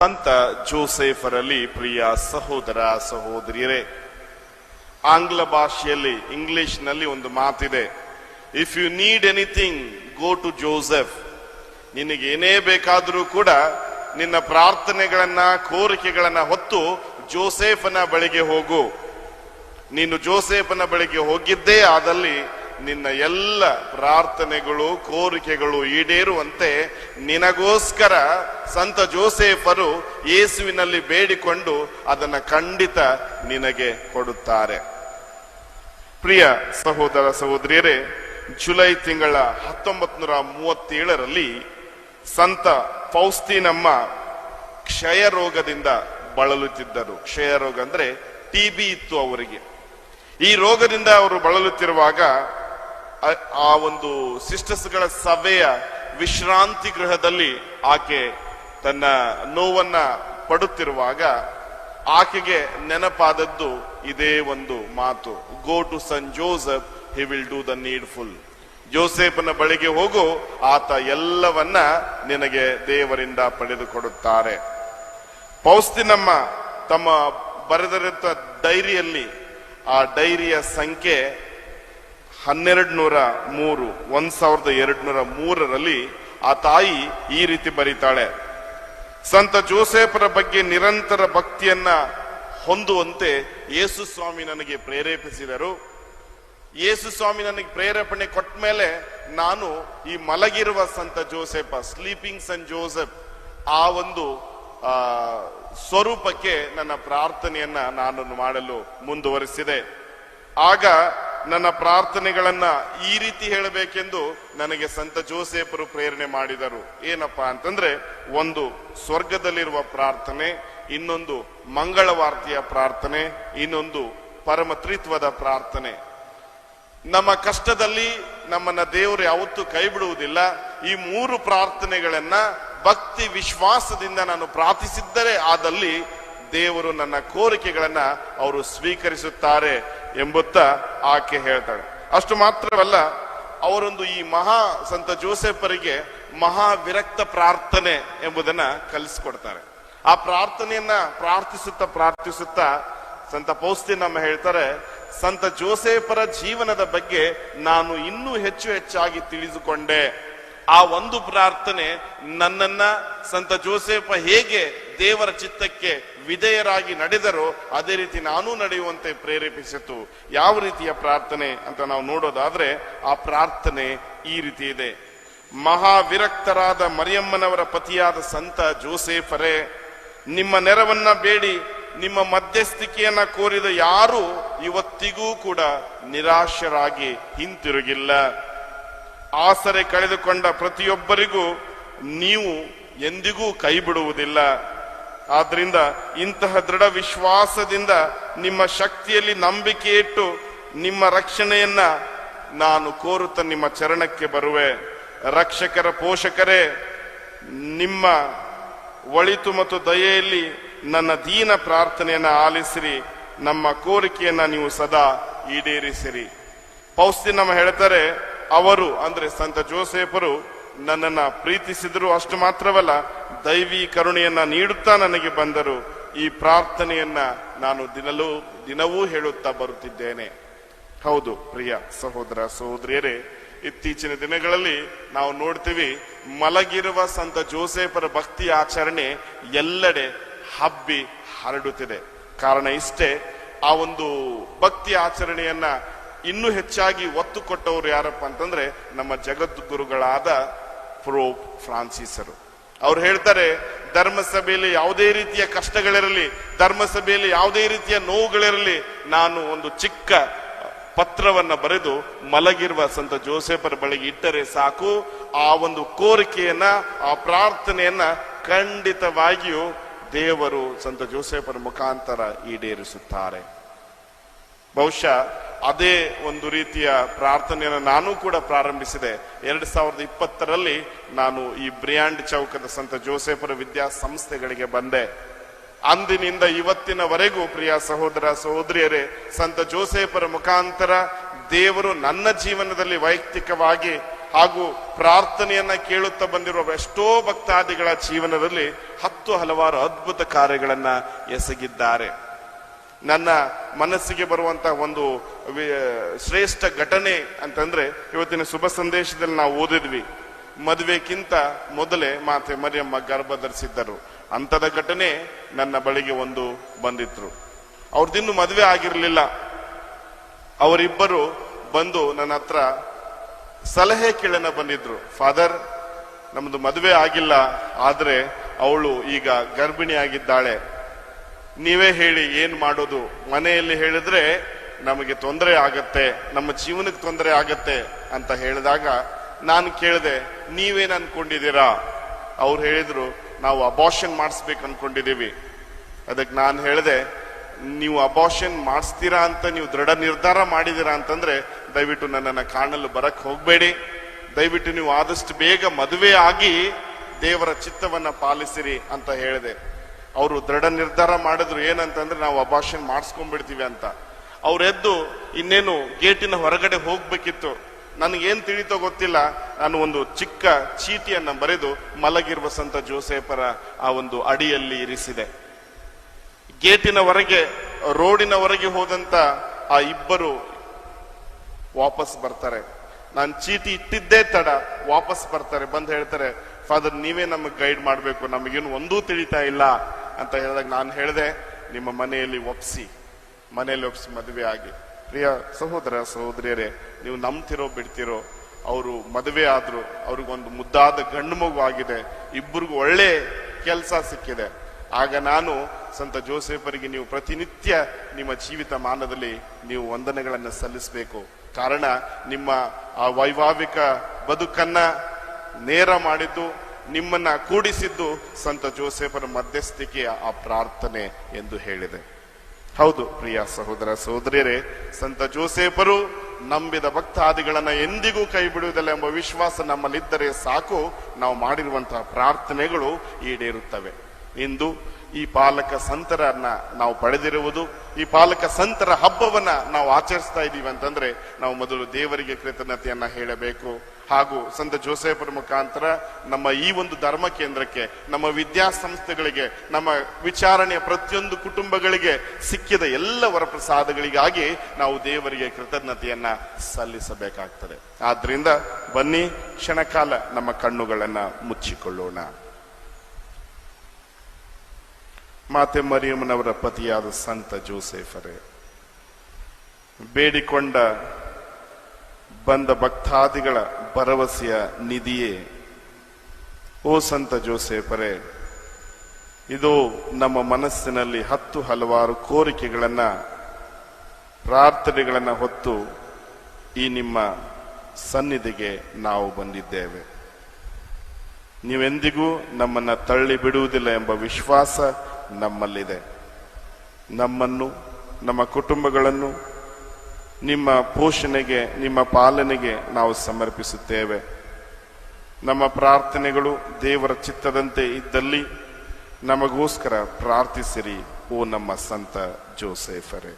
ಸಂತ ಜೋಸೆಫರಲ್ಲಿ ಪ್ರಿಯ ಸಹೋದರ ಸಹೋದರಿಯರೇ, ಆಂಗ್ಲ ಭಾಷೆಯಲ್ಲಿ ಇಂಗ್ಲಿಷ್ನಲ್ಲಿ ಒಂದು ಮಾತಿದೆ, if you need anything go to Joseph. ನಿನಗೆ ಏನೇ ಬೇಕಾದರೂ ಕೂಡ ನಿನ್ನ ಪ್ರಾರ್ಥನೆಗಳನ್ನ ಕೋರಿಕೆಗಳನ್ನ ಹೊತ್ತು ಜೋಸೆಫನ ಬಳಿಗೆ ಹೋಗು. ನೀನು ಜೋಸೆಫನ ಬಳಿಗೆ ಹೋಗಿದ್ದೇ ಆದಲ್ಲಿ ನಿನ್ನ ಎಲ್ಲ ಪ್ರಾರ್ಥನೆಗಳು ಕೋರಿಕೆಗಳು ಈಡೇರುವಂತೆ ನಿನಗೋಸ್ಕರ ಸಂತ ಜೋಸೆಫರು ಯೇಸುವಿನಲ್ಲಿ ಬೇಡಿಕೊಂಡು ಅದನ್ನ ಖಂಡಿತ ನಿನಗೆ ಕೊಡುತ್ತಾರೆ. ಪ್ರಿಯ ಸಹೋದರ ಸಹೋದರಿಯರೇ, ಜುಲೈ ತಿಂಗಳ 1937ರಲ್ಲಿ ಸಂತ ಫೌಸ್ತೀನಮ್ಮ ಕ್ಷಯ ರೋಗದಿಂದ ಬಳಲುತ್ತಿದ್ದರು. ಕ್ಷಯ ರೋಗ ಅಂದ್ರೆ ಟಿಬಿ ಇತ್ತು ಅವರಿಗೆ. ಈ ರೋಗದಿಂದ ಅವರು ಬಳಲುತ್ತಿರುವಾಗ ಆ ಒಂದು ಸಿಸ್ಟರ್ಸ್ಗಳ ಸಭೆಯ ವಿಶ್ರಾಂತಿ ಗೃಹದಲ್ಲಿ ಆಕೆ ತನ್ನ ನೋವನ್ನ ಪಡುತ್ತಿರುವಾಗ ಆಕೆಗೆ ನೆನಪಾದದ್ದು ಇದೇ ಒಂದು ಮಾತು, go to son Joseph, he will do the needful. ಜೋಸೆಫನ ಬಳಿಗೆ ಹೋಗು, ಆತ ಎಲ್ಲವನ್ನ ನಿನಗೆ ದೇವರಿಂದ ಪಡೆದುಕೊಡುತ್ತಾರೆ. ಫೌಸ್ತೀನಮ್ಮ ತಮ್ಮ ಬರೆದಿರುತ್ತ ಡೈರಿಯಲ್ಲಿ, ಆ ಡೈರಿಯ ಸಂಖ್ಯೆ 1203 ಆ ತಾಯಿ ಈ ರೀತಿ ಬರೀತಾಳೆ, ಸಂತ ಜೋಸೆಫರ ಬಗ್ಗೆ ನಿರಂತರ ಭಕ್ತಿಯನ್ನ ಹೊಂದುವಂತೆ ಯೇಸು ಸ್ವಾಮಿ ನನಗೆ ಪ್ರೇರೇಪಿಸಿದರು. ಯೇಸು ಸ್ವಾಮಿ ನನಗೆ ಪ್ರೇರೇಪಣೆ ಕೊಟ್ಟ ಮೇಲೆ ನಾನು ಈ ಮಲಗಿರುವ ಸಂತ ಜೋಸೆಫ, ಸ್ಲೀಪಿಂಗ್ ಸನ್ ಜೋಸೆಫ್, ಆ ಒಂದು ಸ್ವರೂಪಕ್ಕೆ ನನ್ನ ಪ್ರಾರ್ಥನೆಯನ್ನ ನಾನು ಮಾಡಲು ಮುಂದುವರಿಸಿದೆ. ಆಗ ನನ್ನ ಪ್ರಾರ್ಥನೆಗಳನ್ನ ಈ ರೀತಿ ಹೇಳಬೇಕೆಂದು ನನಗೆ ಸಂತ ಜೋಸೆಫರು ಪ್ರೇರಣೆ ಮಾಡಿದರು. ಏನಪ್ಪಾ ಅಂತಂದ್ರೆ, ಒಂದು ಸ್ವರ್ಗದಲ್ಲಿರುವ ಪ್ರಾರ್ಥನೆ, ಇನ್ನೊಂದು ಮಂಗಳವಾರ್ತೆಯ ಪ್ರಾರ್ಥನೆ, ಇನ್ನೊಂದು ಪರಮತ್ರಿತ್ವದ ಪ್ರಾರ್ಥನೆ. ನಮ್ಮ ಕಷ್ಟದಲ್ಲಿ ನಮ್ಮನ್ನ ದೇವರು ಯಾವತ್ತೂ ಕೈ ಬಿಡುವುದಿಲ್ಲ. ಈ 3 ಪ್ರಾರ್ಥನೆಗಳನ್ನ ಭಕ್ತಿ ವಿಶ್ವಾಸದಿಂದ ನಾನು ಪ್ರಾರ್ಥಿಸಿದ್ದರೆ ಆದಲ್ಲಿ ದೇವರು ನನ್ನ ಕೋರಿಕೆಗಳನ್ನ ಅವರು ಸ್ವೀಕರಿಸುತ್ತಾರೆ ಎಂಬುತ್ತ ಆಕೆ ಹೇಳ್ತಾಳೆ. ಅಷ್ಟು ಮಾತ್ರವಲ್ಲ, ಅವರೊಂದು ಈ ಸಂತ ಜೋಸೆಫರಿಗೆ ಮಹಾವಿರಕ್ತ ಪ್ರಾರ್ಥನೆ ಎಂಬುದನ್ನ ಕಲಿಸ್ಕೊಡ್ತಾರೆ. ಆ ಪ್ರಾರ್ಥನೆಯನ್ನ ಪ್ರಾರ್ಥಿಸುತ್ತಾ ಸಂತ ಫೌಸ್ತೀನಮ್ಮ ಹೇಳ್ತಾರೆ, ಸಂತ ಜೋಸೆಫರ ಜೀವನದ ಬಗ್ಗೆ ನಾನು ಇನ್ನೂ ಹೆಚ್ಚಾಗಿ ತಿಳಿದುಕೊಂಡೆ. ಆ ಒಂದು ಪ್ರಾರ್ಥನೆ ನನ್ನನ್ನ ಸಂತ ಜೋಸೆಫ ಹೇಗೆ ದೇವರ ಚಿತ್ತಕ್ಕೆ ವಿಧೇಯರಾಗಿ ನಡೆದರೋ ಅದೇ ರೀತಿ ನಾನೂ ನಡೆಯುವಂತೆ ಪ್ರೇರೇಪಿಸಿತು. ಯಾವ ರೀತಿಯ ಪ್ರಾರ್ಥನೆ ಅಂತ ನಾವು ನೋಡೋದಾದ್ರೆ, ಆ ಪ್ರಾರ್ಥನೆ ಈ ರೀತಿ ಇದೆ, ಮಹಾವಿರಕ್ತರಾದ ಮರಿಯಮ್ಮನವರ ಪತಿಯಾದ ಸಂತ ಜೋಸೆಫರೇ, ನಿಮ್ಮ ನೆರವನ್ನ ಬೇಡಿ ನಿಮ್ಮ ಮಧ್ಯಸ್ಥಿಕೆಯನ್ನ ಕೋರಿದ ಯಾರು ಇವತ್ತಿಗೂ ಕೂಡ ನಿರಾಶರಾಗಿ ಹಿಂತಿರುಗಿಲ್ಲ. ಆಸರೆ ಕಳೆದುಕೊಂಡ ಪ್ರತಿಯೊಬ್ಬರಿಗೂ ನೀವು ಎಂದಿಗೂ ಕೈ ಬಿಡುವುದಿಲ್ಲ. ಆದ್ರಿಂದ ಇಂತಹ ದೃಢ ವಿಶ್ವಾಸದಿಂದ ನಿಮ್ಮ ಶಕ್ತಿಯಲ್ಲಿ ನಂಬಿಕೆ ಇಟ್ಟು ನಿಮ್ಮ ರಕ್ಷಣೆಯನ್ನ ನಾನು ಕೋರುತ್ತಾ ನಿಮ್ಮ ಚರಣಕ್ಕೆ ಬರುವೆ. ರಕ್ಷಕರ ಪೋಷಕರೇ, ನಿಮ್ಮ ಒಳಿತು ಮತ್ತು ದಯೆಯಲ್ಲಿ ನನ್ನ ದೀನ ಪ್ರಾರ್ಥನೆಯನ್ನ ಆಲಿಸಿರಿ, ನಮ್ಮ ಕೋರಿಕೆಯನ್ನ ನೀವು ಸದಾ ಈಡೇರಿಸಿರಿ. ಫೌಸ್ತೀನಮ್ಮ ಹೇಳ್ತಾರೆ, ಅವರು ಅಂದ್ರೆ ಸಂತ ಜೋಸೆಫರು ನನ್ನನ್ನ ಪ್ರೀತಿಸಿದರು. ಅಷ್ಟು ಮಾತ್ರವಲ್ಲ, ದೈವಿ ಕರುಣೆಯನ್ನ ನೀಡುತ್ತಾ ನನಗೆ ಬಂದರು. ಈ ಪ್ರಾರ್ಥನೆಯನ್ನ ನಾನು ದಿನವೂ ಹೇಳುತ್ತಾ ಬರುತ್ತಿದ್ದೇನೆ. ಹೌದು ಪ್ರಿಯ ಸಹೋದರ ಸಹೋದರಿಯರೇ, ಇತ್ತೀಚಿನ ದಿನಗಳಲ್ಲಿ ನಾವು ನೋಡ್ತೀವಿ, ಮಲಗಿರುವ ಸಂತ ಜೋಸೆಫರ ಭಕ್ತಿ ಆಚರಣೆ ಎಲ್ಲೆಡೆ ಹಬ್ಬಿ ಹರಡುತ್ತಿದೆ. ಕಾರಣ ಇಷ್ಟೇ, ಆ ಒಂದು ಭಕ್ತಿ ಆಚರಣೆಯನ್ನ ಇನ್ನೂ ಹೆಚ್ಚಾಗಿ ಒತ್ತು ಕೊಟ್ಟವರು ಯಾರಪ್ಪ ಅಂತಂದ್ರೆ ನಮ್ಮ ಜಗದ್ಗುರುಗಳಾದ ಪೋಪ್ ಫ್ರಾನ್ಸಿಸರು. ಅವ್ರು ಹೇಳ್ತಾರೆ, ಧರ್ಮಸಭೆಯಲ್ಲಿ ಯಾವುದೇ ರೀತಿಯ ಕಷ್ಟಗಳಿರಲಿ, ಧರ್ಮಸಭೆಯಲ್ಲಿ ಯಾವುದೇ ರೀತಿಯ ನೋವುಗಳಿರಲಿ, ನಾನು ಒಂದು ಚಿಕ್ಕ ಪತ್ರವನ್ನ ಬರೆದು ಮಲಗಿರುವ ಸಂತ ಜೋಸೆಫರ ಬಳಿಗೆ ಇಟ್ಟರೆ ಸಾಕು, ಆ ಒಂದು ಕೋರಿಕೆಯನ್ನ, ಆ ಪ್ರಾರ್ಥನೆಯನ್ನ ಖಂಡಿತವಾಗಿಯೂ ದೇವರು ಸಂತ ಜೋಸೆಫರ ಮುಖಾಂತರ ಈಡೇರಿಸುತ್ತಾರೆ. ಬಹುಶಃ ಅದೇ ಒಂದು ರೀತಿಯ ಪ್ರಾರ್ಥನೆಯನ್ನು ನಾನು ಕೂಡ ಪ್ರಾರಂಭಿಸಿದೆ. 2020ರಲ್ಲಿ ನಾನು ಈ ಬ್ರಿಯಾಂಡ್ ಚೌಕದ ಸಂತ ಜೋಸೆಫರ ವಿದ್ಯಾಸಂಸ್ಥೆಗಳಿಗೆ ಬಂದೆ. ಅಂದಿನಿಂದ ಇವತ್ತಿನವರೆಗೂ ಪ್ರಿಯ ಸಹೋದರ ಸಹೋದರಿಯರೇ, ಸಂತ ಜೋಸೆಫರ ಮುಖಾಂತರ ದೇವರು ನನ್ನ ಜೀವನದಲ್ಲಿ ವೈಯಕ್ತಿಕವಾಗಿ ಹಾಗೂ ಪ್ರಾರ್ಥನೆಯನ್ನ ಕೇಳುತ್ತಾ ಬಂದಿರುವ ಎಷ್ಟೋ ಭಕ್ತಾದಿಗಳ ಜೀವನದಲ್ಲಿ ಹಲವಾರು ಅದ್ಭುತ ಕಾರ್ಯಗಳನ್ನ ಎಸಗಿದ್ದಾರೆ. ನನ್ನ ಮನಸ್ಸಿಗೆ ಬರುವಂತ ಒಂದು ಶ್ರೇಷ್ಠ ಘಟನೆ ಅಂತಂದ್ರೆ, ಇವತ್ತಿನ ಶುಭ ಸಂದೇಶದಲ್ಲಿ ನಾವು ಓದಿದ್ವಿ, ಮದುವೆಕ್ಕಿಂತ ಮೊದಲೇ ಮಾತೆ ಮರಿಯಮ್ಮ ಗರ್ಭ ಧರಿಸಿದ್ದರು. ಅಂತದ ಘಟನೆ ನನ್ನ ಬಳಿಗೆ ಒಂದು ಬಂದಿದ್ರು. ಅವ್ರದಿನ್ನು ಮದುವೆ ಆಗಿರ್ಲಿಲ್ಲ. ಅವರಿಬ್ಬರು ಬಂದು ನನ್ನ ಹತ್ರ ಸಲಹೆ ಕೇಳನ ಬಂದಿದ್ರು. ಫಾದರ್, ನಮ್ದು ಮದುವೆ ಆಗಿಲ್ಲ, ಆದ್ರೆ ಅವಳು ಈಗ ಗರ್ಭಿಣಿ ಆಗಿದ್ದಾಳೆ, ನೀವೇ ಹೇಳಿ ಏನ್ ಮಾಡೋದು? ಮನೆಯಲ್ಲಿ ಹೇಳಿದ್ರೆ ನಮಗೆ ತೊಂದರೆ ಆಗತ್ತೆ, ನಮ್ಮ ಜೀವನಕ್ಕೆ ತೊಂದರೆ ಆಗತ್ತೆ ಅಂತ ಹೇಳಿದಾಗ ನಾನು ಕೇಳಿದೆ, ನೀವೇನ್ ಅನ್ಕೊಂಡಿದ್ದೀರಾ? ಅವ್ರು ಹೇಳಿದ್ರು, ನಾವು ಅಬಾರ್ಷನ್ ಮಾಡಿಸ್ಬೇಕು ಅನ್ಕೊಂಡಿದೀವಿ. ಅದಕ್ಕೆ ನಾನು ಹೇಳಿದೆ, ನೀವು ಅಬಾರ್ಷನ್ ಮಾಡಿಸ್ತೀರಾ ಅಂತ ನೀವು ದೃಢ ನಿರ್ಧಾರ ಮಾಡಿದೀರಾ ಅಂತಂದ್ರೆ ದಯವಿಟ್ಟು ನನ್ನನ್ನು ಕಾಣಲು ಬರಕ್ ಹೋಗ್ಬೇಡಿ. ದಯವಿಟ್ಟು ನೀವು ಆದಷ್ಟು ಬೇಗ ಮದುವೆ ಆಗಿ ದೇವರ ಚಿತ್ತವನ್ನ ಪಾಲಿಸಿರಿ ಅಂತ ಹೇಳಿದೆ. ಅವರು ದೃಢ ನಿರ್ಧಾರ ಮಾಡಿದ್ರು, ಏನಂತಂದ್ರೆ ನಾವು ಅಬಾರ್ಷನ್ ಮಾಡಿಸ್ಕೊಂಡ್ಬಿಡ್ತೀವಿ ಅಂತ. ಅವ್ರೆದ್ದು ಇನ್ನೇನು ಗೇಟಿನ ಹೊರಗಡೆ ಹೋಗ್ಬೇಕಿತ್ತು. ನನಗೇನ್ ತಿಳಿತೋ ಗೊತ್ತಿಲ್ಲ, ನಾನು ಒಂದು ಚಿಕ್ಕ ಚೀಟಿಯನ್ನ ಬರೆದು ಮಲಗಿರುವ ಸಂತ ಜೋಸೇಫರ ಆ ಒಂದು ಅಡಿಯಲ್ಲಿ ಇರಿಸಿದೆ. ಗೇಟಿನ ಹೊರಗೆ, ರೋಡಿನ ಹೊರಗೆ ಹೋದಂತ ಆ ಇಬ್ಬರು ವಾಪಸ್ ಬರ್ತಾರೆ. ನಾನು ಚೀಟಿ ಇಟ್ಟಿದ್ದೇ ತಡ ವಾಪಸ್ ಬರ್ತಾರೆ. ಬಂದು ಹೇಳ್ತಾರೆ, ಫಾದರ್ ನೀವೇ ನಮಗೆ ಗೈಡ್ ಮಾಡಬೇಕು, ನಮಗೇನು ಒಂದೂ ತಿಳಿತಾ ಇಲ್ಲ ಅಂತ ಹೇಳಿದಾಗ ನಾನು ಹೇಳಿದೆ, ನಿಮ್ಮ ಮನೆಯಲ್ಲಿ ಒಪ್ಸಿ ಮದುವೆ ಆಗಿ. ಪ್ರಿಯ ಸಹೋದರ ಸಹೋದರಿಯರೇ, ನೀವು ನಂಬ್ತಿರೋ ಬಿಡ್ತಿರೋ, ಅವರು ಮದುವೆ ಆದ್ರು, ಅವ್ರಿಗೊಂದು ಮುದ್ದಾದ ಗಂಡು ಮಗು ಆಗಿದೆ, ಇಬ್ಬರಿಗೂ ಒಳ್ಳೆ ಕೆಲಸ ಸಿಕ್ಕಿದೆ. ಆಗ ನಾನು ಸಂತ ಜೋಸೇಫರಿಗೆ ನೀವು ಪ್ರತಿನಿತ್ಯ ನಿಮ್ಮ ಜೀವಿತ ಮಾನದಲ್ಲಿ ನೀವು ವಂದನೆಗಳನ್ನು ಸಲ್ಲಿಸಬೇಕು. ಕಾರಣ ನಿಮ್ಮ ಆ ವೈವಾಹಿಕ ಬದುಕನ್ನ ನೇರ ಮಾಡಿದ್ದು, ನಿಮ್ಮನ್ನ ಕೂಡಿಸಿದ್ದು ಸಂತ ಜೋಸೇಫರ ಮಧ್ಯಸ್ಥಿಕೆಯ ಆ ಪ್ರಾರ್ಥನೆ ಎಂದು ಹೇಳಿದೆ. ಹೌದು ಪ್ರಿಯ ಸಹೋದರ ಸಹೋದರಿಯರೇ, ಸಂತ ಜೋಸೇಫರು ನಂಬಿದ ಭಕ್ತಾದಿಗಳನ್ನ ಎಂದಿಗೂ ಕೈ ಬಿಡುವುದಿಲ್ಲ ಎಂಬ ವಿಶ್ವಾಸ ನಮ್ಮಲ್ಲಿದ್ದರೆ ಸಾಕು, ನಾವು ಮಾಡಿರುವಂತಹ ಪ್ರಾರ್ಥನೆಗಳು ಈಡೇರುತ್ತವೆ. ಇಂದು ಈ ಪಾಲಕ ಸಂತರನ್ನ ನಾವು ಪಡೆದಿರುವುದು, ಈ ಪಾಲಕ ಸಂತರ ಹಬ್ಬವನ್ನ ನಾವು ಆಚರಿಸ್ತಾ ಇದ್ದೀವಿ ಅಂತಂದ್ರೆ ನಾವು ಮೊದಲು ದೇವರಿಗೆ ಕೃತಜ್ಞತೆಯನ್ನ ಹೇಳಬೇಕು. ಹಾಗೂ ಸಂತ ಜೋಸೇಫರ ಮುಖಾಂತರ ನಮ್ಮ ಈ ಒಂದು ಧರ್ಮ ಕೇಂದ್ರಕ್ಕೆ, ನಮ್ಮ ವಿದ್ಯಾಸಂಸ್ಥೆಗಳಿಗೆ, ನಮ್ಮ ವಿಚಾರಣೆಯ ಪ್ರತಿಯೊಂದು ಕುಟುಂಬಗಳಿಗೆ ಸಿಕ್ಕಿದ ಎಲ್ಲ ವರಪ್ರಸಾದಗಳಿಗಾಗಿ ನಾವು ದೇವರಿಗೆ ಕೃತಜ್ಞತೆಯನ್ನ ಸಲ್ಲಿಸಬೇಕಾಗ್ತದೆ. ಆದ್ರಿಂದ ಬನ್ನಿ ಕ್ಷಣಕಾಲ ನಮ್ಮ ಕಣ್ಣುಗಳನ್ನ ಮುಚ್ಚಿಕೊಳ್ಳೋಣ. ಮಾತೆ ಮರಿಯಮ್ಮನವರ ಪತಿಯಾದ ಸಂತ ಜೋಸೇಫರೇ, ಬೇಡಿಕೊಂಡ ಬಂದ ಭಕ್ತಾದಿಗಳ ಭರವಸೆಯ ನಿಧಿಯೇ, ಓ ಸಂತ ಜೋಸೇಫರೇ, ಇದು ನಮ್ಮ ಮನಸ್ಸಿನಲ್ಲಿ ಹಲವಾರು ಕೋರಿಕೆಗಳನ್ನ, ಪ್ರಾರ್ಥನೆಗಳನ್ನ ಹೊತ್ತು ಈ ನಿಮ್ಮ ಸನ್ನಿಧಿಗೆ ನಾವು ಬಂದಿದ್ದೇವೆ. ನೀವೆಂದಿಗೂ ನಮ್ಮನ್ನ ತಳ್ಳಿ ಬಿಡುವುದಿಲ್ಲ ಎಂಬ ವಿಶ್ವಾಸ ನಮ್ಮಲ್ಲಿದೆ. ನಮ್ಮನ್ನು, ನಮ್ಮ ಕುಟುಂಬಗಳನ್ನು ನಿಮ್ಮ ಪೋಷಣೆಗೆ, ನಿಮ್ಮ ಪಾಲನೆಗೆ ನಾವು ಸಮರ್ಪಿಸುತ್ತೇವೆ. ನಮ್ಮ ಪ್ರಾರ್ಥನೆಗಳು ದೇವರ ಚಿತ್ತದಂತೆ ಇದ್ದಲ್ಲಿ ನಮಗೋಸ್ಕರ ಪ್ರಾರ್ಥಿಸಿರಿ, ಓ ನಮ್ಮ ಸಂತ ಜೋಸೇಫರೇ.